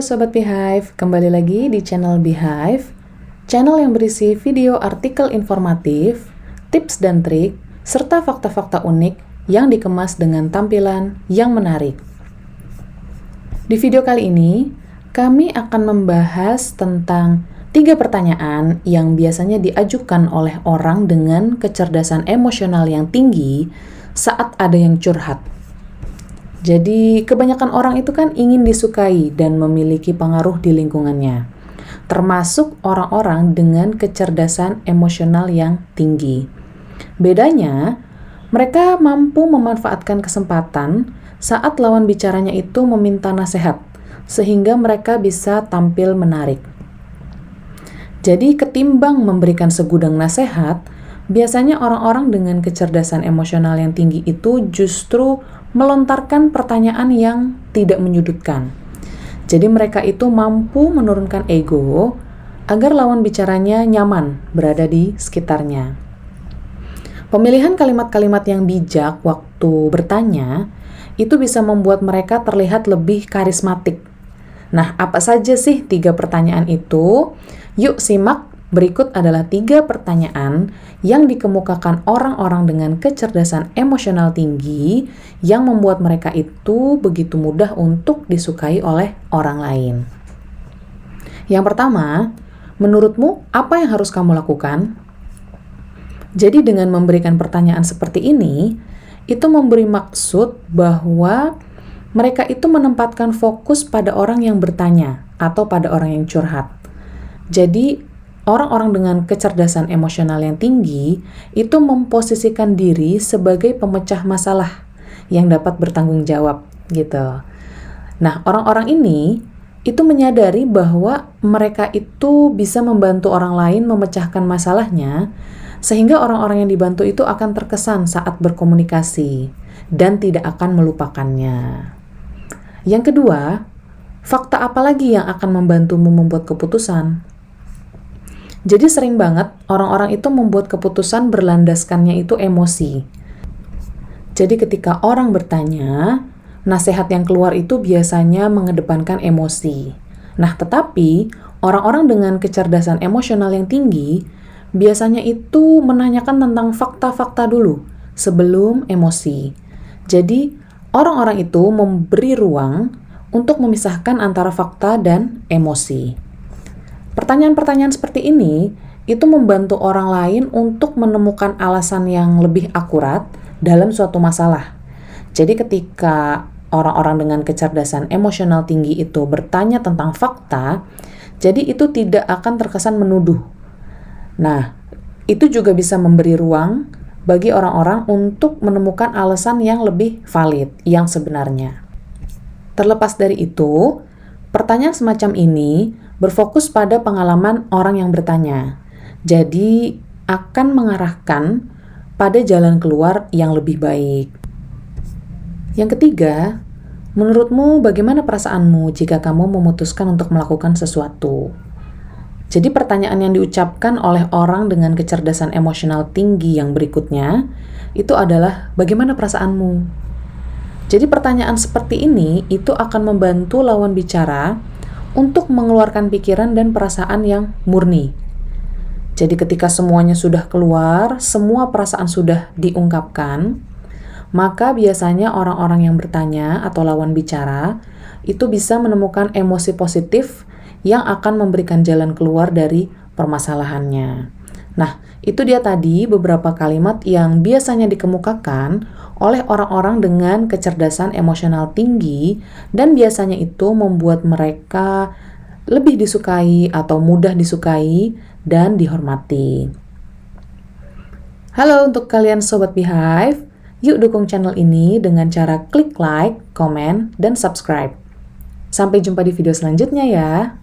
Sobat Beehive, kembali lagi di channel Beehive, channel yang berisi video artikel informatif, tips dan trik, serta fakta-fakta unik yang dikemas dengan tampilan yang menarik. Di video kali ini, kami akan membahas tentang 3 pertanyaan yang biasanya diajukan oleh orang dengan kecerdasan emosional yang tinggi saat ada yang curhat. Jadi, kebanyakan orang itu kan ingin disukai dan memiliki pengaruh di lingkungannya, termasuk orang-orang dengan kecerdasan emosional yang tinggi. Bedanya, mereka mampu memanfaatkan kesempatan saat lawan bicaranya itu meminta nasihat, sehingga mereka bisa tampil menarik. Jadi, ketimbang memberikan segudang nasihat, biasanya orang-orang dengan kecerdasan emosional yang tinggi itu justru melontarkan pertanyaan yang tidak menyudutkan. Jadi mereka itu mampu menurunkan ego agar lawan bicaranya nyaman berada di sekitarnya. Pemilihan kalimat-kalimat yang bijak waktu bertanya itu bisa membuat mereka terlihat lebih karismatik. Nah, apa saja sih 3 pertanyaan itu? Yuk simak. Berikut adalah 3 pertanyaan yang dikemukakan orang-orang dengan kecerdasan emosional tinggi yang membuat mereka itu begitu mudah untuk disukai oleh orang lain. Yang pertama, menurutmu apa yang harus kamu lakukan? Jadi dengan memberikan pertanyaan seperti ini, itu memberi maksud bahwa mereka itu menempatkan fokus pada orang yang bertanya atau pada orang yang curhat. Jadi orang-orang dengan kecerdasan emosional yang tinggi itu memposisikan diri sebagai pemecah masalah yang dapat bertanggung jawab gitu. Nah, orang-orang ini itu menyadari bahwa mereka itu bisa membantu orang lain memecahkan masalahnya, sehingga orang-orang yang dibantu itu akan terkesan saat berkomunikasi dan tidak akan melupakannya. Yang kedua, fakta apa lagi yang akan membantumu membuat keputusan? Jadi sering banget orang-orang itu membuat keputusan berlandaskannya itu emosi. Jadi ketika orang bertanya, nasihat yang keluar itu biasanya mengedepankan emosi. Nah, tetapi orang-orang dengan kecerdasan emosional yang tinggi biasanya itu menanyakan tentang fakta-fakta dulu sebelum emosi. Jadi orang-orang itu memberi ruang untuk memisahkan antara fakta dan emosi. Pertanyaan-pertanyaan seperti ini itu membantu orang lain untuk menemukan alasan yang lebih akurat dalam suatu masalah. Jadi ketika orang-orang dengan kecerdasan emosional tinggi itu bertanya tentang fakta, jadi itu tidak akan terkesan menuduh. Nah, itu juga bisa memberi ruang bagi orang-orang untuk menemukan alasan yang lebih valid, yang sebenarnya. Terlepas dari itu, pertanyaan semacam ini berfokus pada pengalaman orang yang bertanya. Jadi, akan mengarahkan pada jalan keluar yang lebih baik. Yang ketiga, menurutmu bagaimana perasaanmu jika kamu memutuskan untuk melakukan sesuatu? Jadi, pertanyaan yang diucapkan oleh orang dengan kecerdasan emosional tinggi yang berikutnya, itu adalah bagaimana perasaanmu? Jadi, pertanyaan seperti ini itu akan membantu lawan bicara untuk mengeluarkan pikiran dan perasaan yang murni. Jadi ketika semuanya sudah keluar, semua perasaan sudah diungkapkan, maka biasanya orang-orang yang bertanya atau lawan bicara itu bisa menemukan emosi positif yang akan memberikan jalan keluar dari permasalahannya. Nah, itu dia tadi beberapa kalimat yang biasanya dikemukakan oleh orang-orang dengan kecerdasan emosional tinggi dan biasanya itu membuat mereka lebih disukai atau mudah disukai dan dihormati. Halo untuk kalian Sobat Beehive, yuk dukung channel ini dengan cara klik like, komen, dan subscribe. Sampai jumpa di video selanjutnya ya.